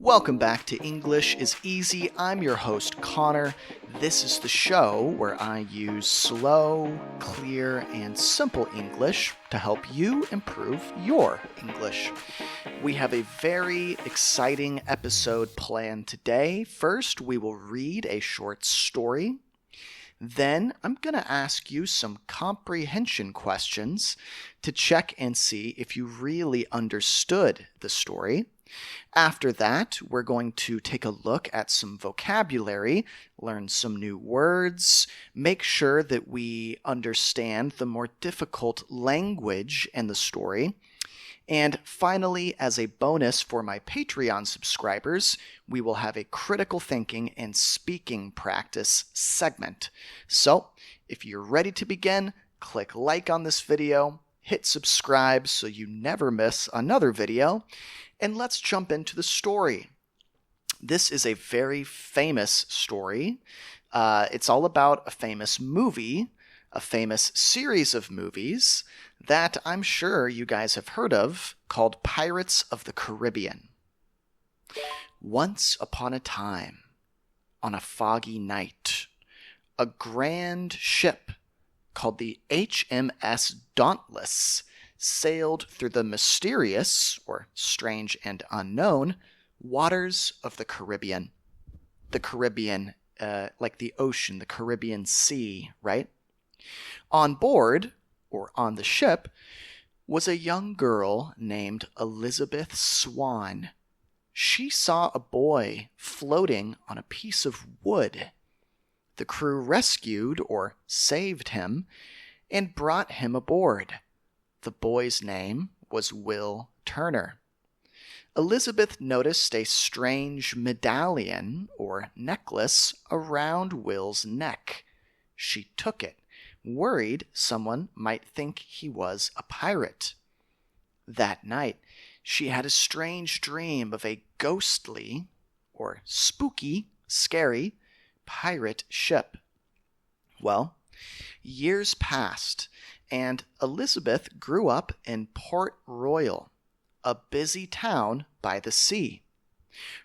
Welcome back to English is Easy. I'm your host, Connor. This is the show where I use slow, clear, and simple English to help you improve your English. We have a very exciting episode planned today. First, we will read a short story. Then, I'm going to ask you some comprehension questions to check and see if you really understood the story. After that, we're going to take a look at some vocabulary, learn some new words, make sure that we understand the more difficult language in the story. And finally, as a bonus for my Patreon subscribers, we will have a critical thinking and speaking practice segment. So, if you're ready to begin, click like on this video, hit subscribe so you never miss another video, and let's jump into the story. This is a very famous story. It's all about a famous movie, a famous series of movies that I'm sure you guys have heard of, called Pirates of the Caribbean. Once upon a time, on a foggy night, a grand ship called the HMS Dauntless sailed through the mysterious, or strange and unknown, waters of the Caribbean. The Caribbean, like the ocean, the Caribbean Sea, right? On board, or on the ship, was a young girl named Elizabeth Swan. She saw a boy floating on a piece of wood. The crew rescued, or saved him, and brought him aboard. The boy's name was Will Turner. Elizabeth noticed a strange medallion, or necklace, around Will's neck. She took it, worried someone might think he was a pirate. That night, she had a strange dream of a ghostly, or spooky, scary, pirate ship. Well, years passed, and Elizabeth grew up in Port Royal, a busy town by the sea.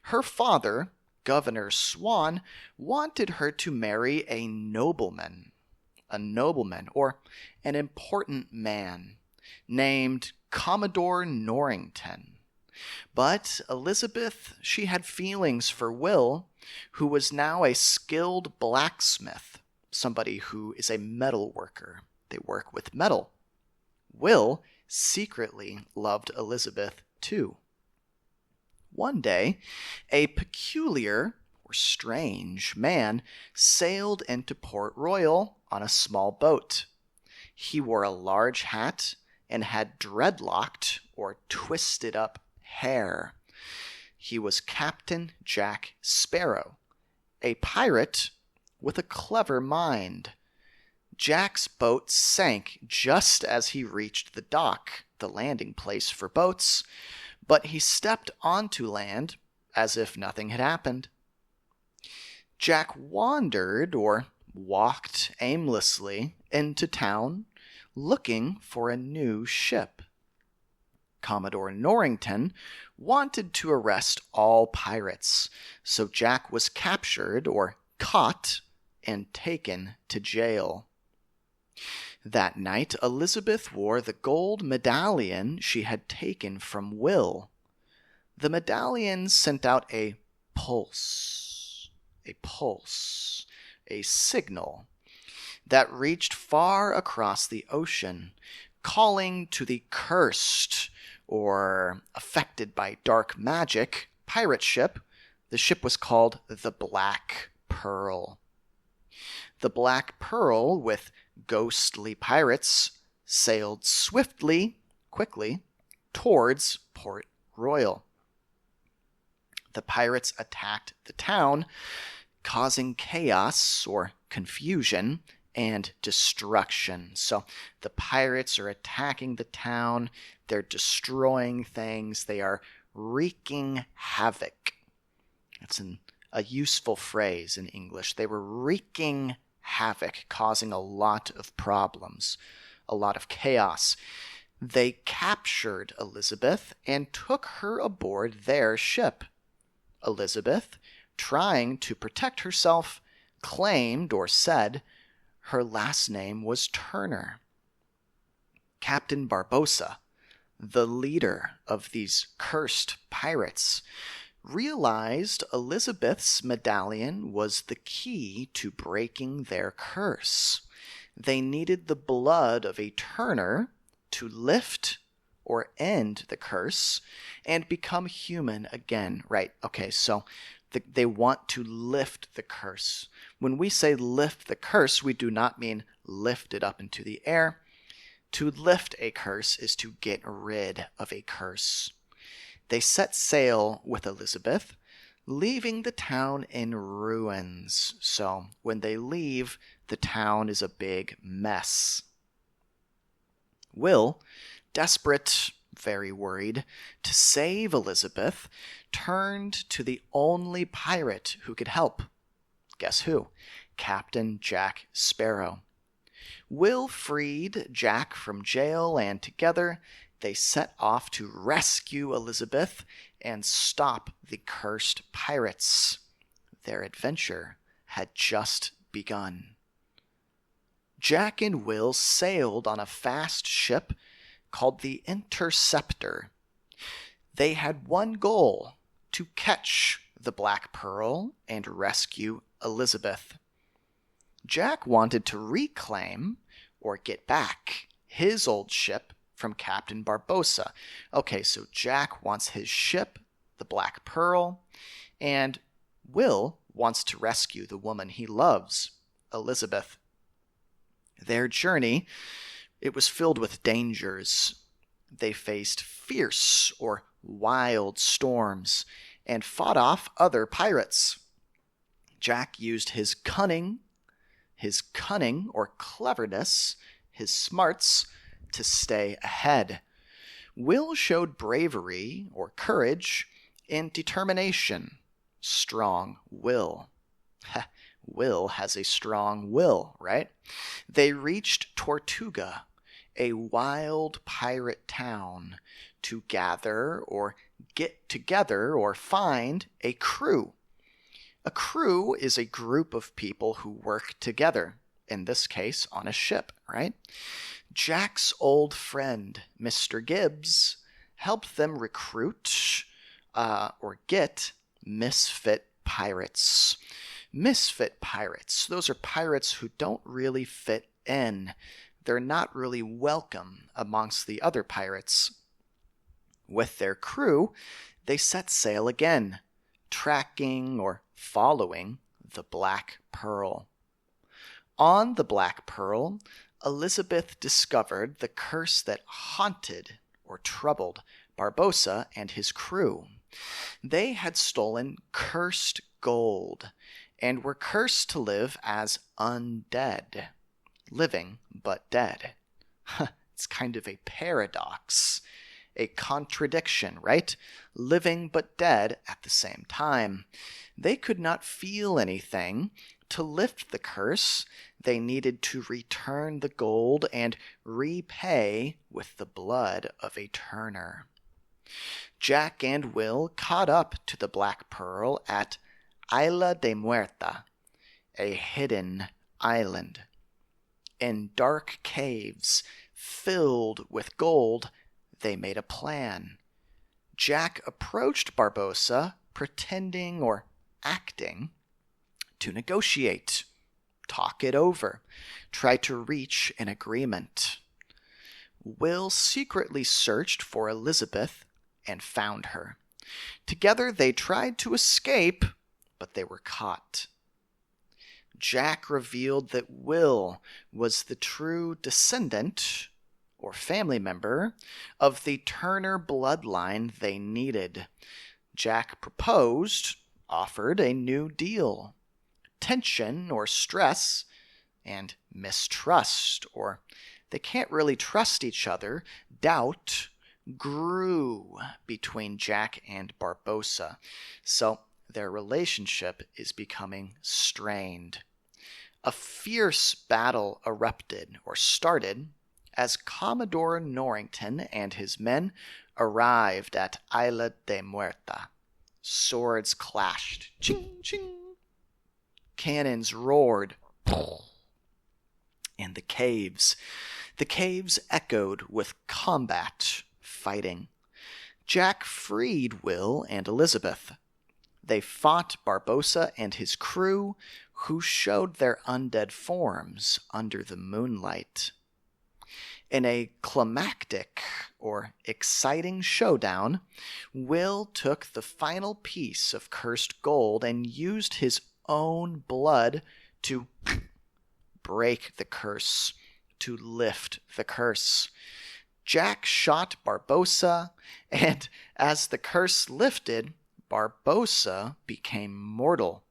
Her father, Governor Swan, wanted her to marry a nobleman, or an important man, named Commodore Norrington. But Elizabeth, she had feelings for Will, who was now a skilled blacksmith, somebody who is a metal worker. They work with metal. Will secretly loved Elizabeth too. One day, a peculiar or strange man sailed into Port Royal on a small boat. He wore a large hat and had dreadlocked or twisted up hair. He was Captain Jack Sparrow, a pirate with a clever mind. Jack's boat sank just as he reached the dock, the landing place for boats, but he stepped onto land as if nothing had happened. Jack wandered, or walked aimlessly, into town, looking for a new ship. Commodore Norrington wanted to arrest all pirates, so Jack was captured, or caught, and taken to jail. That night, Elizabeth wore the gold medallion she had taken from Will. The medallion sent out a pulse, a signal that reached far across the ocean, calling to the cursed, or affected by dark magic, pirate ship. The ship was called the Black Pearl. The Black Pearl, with ghostly pirates, sailed quickly, towards Port Royal. The pirates attacked the town, causing chaos or confusion and destruction. So the pirates are attacking the town, they're destroying things, they are wreaking havoc. That's a useful phrase in English. They were wreaking havoc, causing a lot of problems, a lot of chaos. They captured Elizabeth and took her aboard their ship. Elizabeth, trying to protect herself, claimed or said her last name was Turner. Captain Barbossa, the leader of these cursed pirates, realized Elizabeth's medallion was the key to breaking their curse. They needed the blood of a Turner to lift or end the curse and become human again. Right, okay, so they want to lift the curse. When we say lift the curse, we do not mean lift it up into the air. To lift a curse is to get rid of a curse. They set sail with Elizabeth, leaving the town in ruins. So when they leave, the town is a big mess. Will, desperate, very worried, to save Elizabeth, turned to the only pirate who could help. Guess who? Captain Jack Sparrow. Will freed Jack from jail, and together they set off to rescue Elizabeth and stop the cursed pirates. Their adventure had just begun. Jack and Will sailed on a fast ship called the Interceptor. They had one goal: to catch the Black Pearl and rescue Elizabeth. Jack wanted to reclaim, or get back, his old ship from Captain Barbossa. Okay, so Jack wants his ship, the Black Pearl, and Will wants to rescue the woman he loves, Elizabeth. Their journey, it was filled with dangers. They faced fierce or wild storms and fought off other pirates. Jack used his cunning or cleverness, his smarts, to stay ahead. Will showed bravery or courage and determination, strong will. Will has a strong will, right? They reached Tortuga, a wild pirate town, to gather or get together or find a crew. A crew is a group of people who work together, in this case on a ship, right? Jack's old friend, Mr. Gibbs, helped them recruit or get misfit pirates. Misfit pirates, those are pirates who don't really fit in. They're not really welcome amongst the other pirates. With their crew, they set sail again, tracking or following the Black Pearl. On the Black Pearl, Elizabeth discovered the curse that haunted or troubled Barbossa and his crew. They had stolen cursed gold and were cursed to live as undead, living but dead. It's kind of a paradox, a contradiction, right? Living but dead at the same time. They could not feel anything. To lift the curse, they needed to return the gold and repay with the blood of a Turner. Jack and Will caught up to the Black Pearl at Isla de Muerta, a hidden island. In dark caves filled with gold, they made a plan. Jack approached Barbossa, pretending or acting to negotiate, talk it over, try to reach an agreement. Will secretly searched for Elizabeth and found her. Together they tried to escape, but they were caught. Jack revealed that Will was the true descendant or family member of the Turner bloodline they needed. Jack proposed, offered a new deal. Tension or stress and mistrust, or they can't really trust each other, doubt, grew between Jack and Barbossa. So their relationship is becoming strained. A fierce battle erupted or started as Commodore Norrington and his men arrived at Isla de Muerta. Swords clashed. Ching, ching. Cannons roared. And the caves echoed with combat, fighting. Jack freed Will and Elizabeth. They fought Barbossa and his crew, who showed their undead forms under the moonlight. In a climactic, or exciting showdown, Will took the final piece of cursed gold and used his own blood to break the curse, to lift the curse. Jack shot Barbossa, and as the curse lifted, Barbossa became mortal.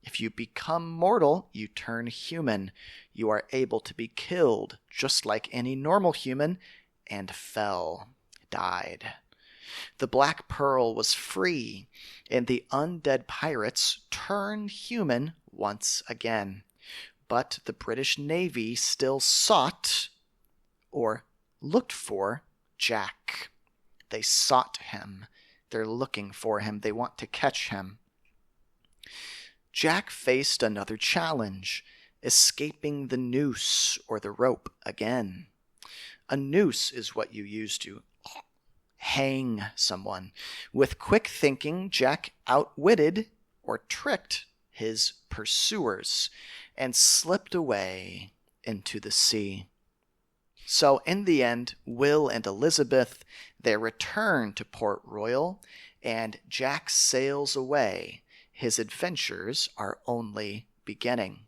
If you become mortal, you turn human. You are able to be killed, just like any normal human, and died. The Black Pearl was free, and the undead pirates turned human once again. But the British Navy still sought, or looked for, Jack. They sought him. They're looking for him. They want to catch him. Jack faced another challenge, escaping the noose or the rope again. A noose is what you use to hang someone. With quick thinking, Jack outwitted or tricked his pursuers and slipped away into the sea. So in the end, Will and Elizabeth, they return to Port Royal, and Jack sails away. His adventures are only beginning.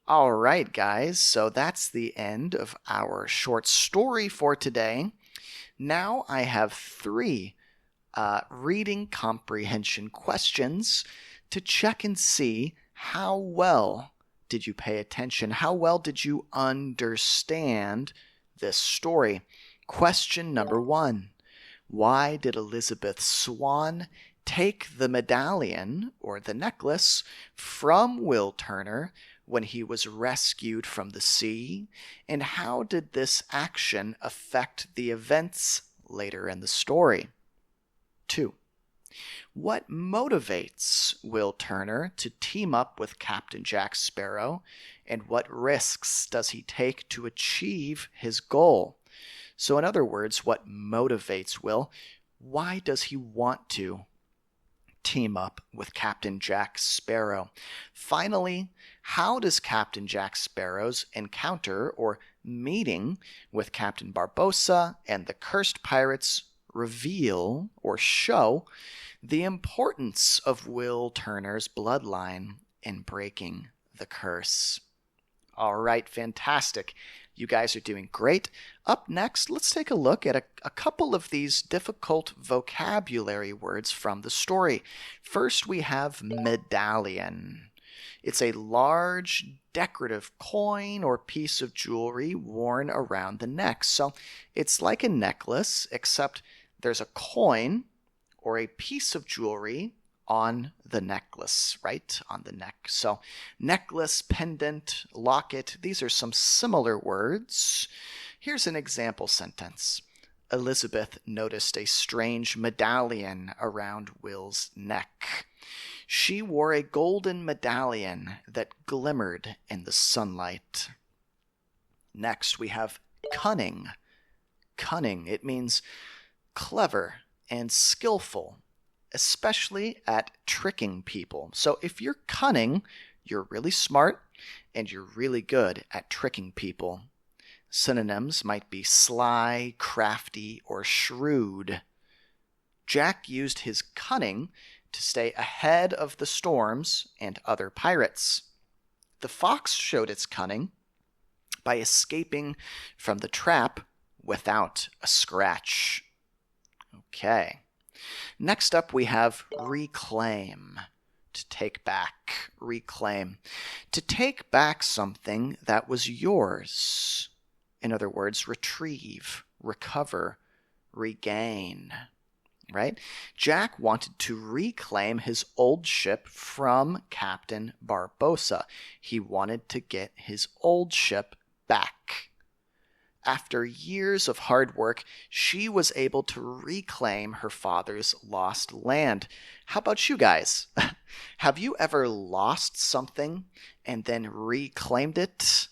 All right, guys, so that's the end of our short story for today. Now I have 3 reading comprehension questions to check and see how well did you pay attention? How well did you understand this story? Question number 1. Why did Elizabeth Swann take the medallion, or the necklace, from Will Turner when he was rescued from the sea? And how did this action affect the events later in the story? 2. What motivates Will Turner to team up with Captain Jack Sparrow, and what risks does he take to achieve his goal? So in other words, what motivates Will? Why does he want to team up with Captain Jack Sparrow? Finally, how does Captain Jack Sparrow's encounter or meeting with Captain Barbossa and the cursed pirates reveal or show the importance of Will Turner's bloodline in breaking the curse? All right, fantastic. You guys are doing great. Up next, let's take a look at a couple of these difficult vocabulary words from the story. First, we have medallion. It's a large decorative coin or piece of jewelry worn around the neck. So it's like a necklace, except there's a coin or a piece of jewelry on the necklace, right? On the neck. So necklace, pendant, locket, these are some similar words. Here's an example sentence. Elizabeth noticed a strange medallion around Will's neck. She wore a golden medallion that glimmered in the sunlight. Next, we have cunning. Cunning, it means clever and skillful, especially at tricking people. So if you're cunning, you're really smart and you're really good at tricking people. Synonyms might be sly, crafty, or shrewd. Jack used his cunning to stay ahead of the storms and other pirates. The fox showed its cunning by escaping from the trap without a scratch. Okay. Next up, we have reclaim. To take back. Reclaim. To take back something that was yours. In other words, retrieve, recover, regain. Right? Jack wanted to reclaim his old ship from Captain Barbossa. He wanted to get his old ship back. after years of hard work, she was able to reclaim her father's lost land. How about you guys? Have you ever lost something and then reclaimed it?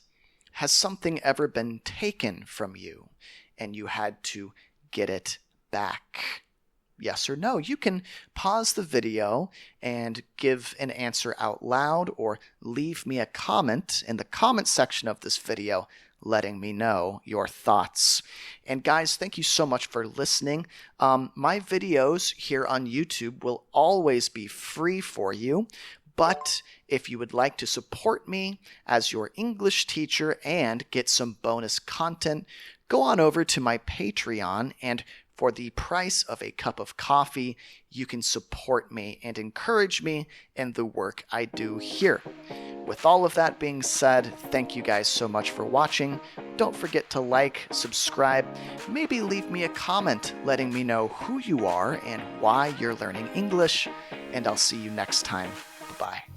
Has something ever been taken from you and you had to get it back? Yes or no? You can pause the video and give an answer out loud or leave me a comment in the comment section of this video letting me know your thoughts. And guys, thank you so much for listening. My videos here on YouTube will always be free for you, but if you would like to support me as your English teacher and get some bonus content, go on over to my Patreon, and for the price of a cup of coffee, you can support me and encourage me in the work I do here. With all of that being said, thank you guys so much for watching. Don't forget to like, subscribe, maybe leave me a comment letting me know who you are and why you're learning English, and I'll see you next time. Bye-bye.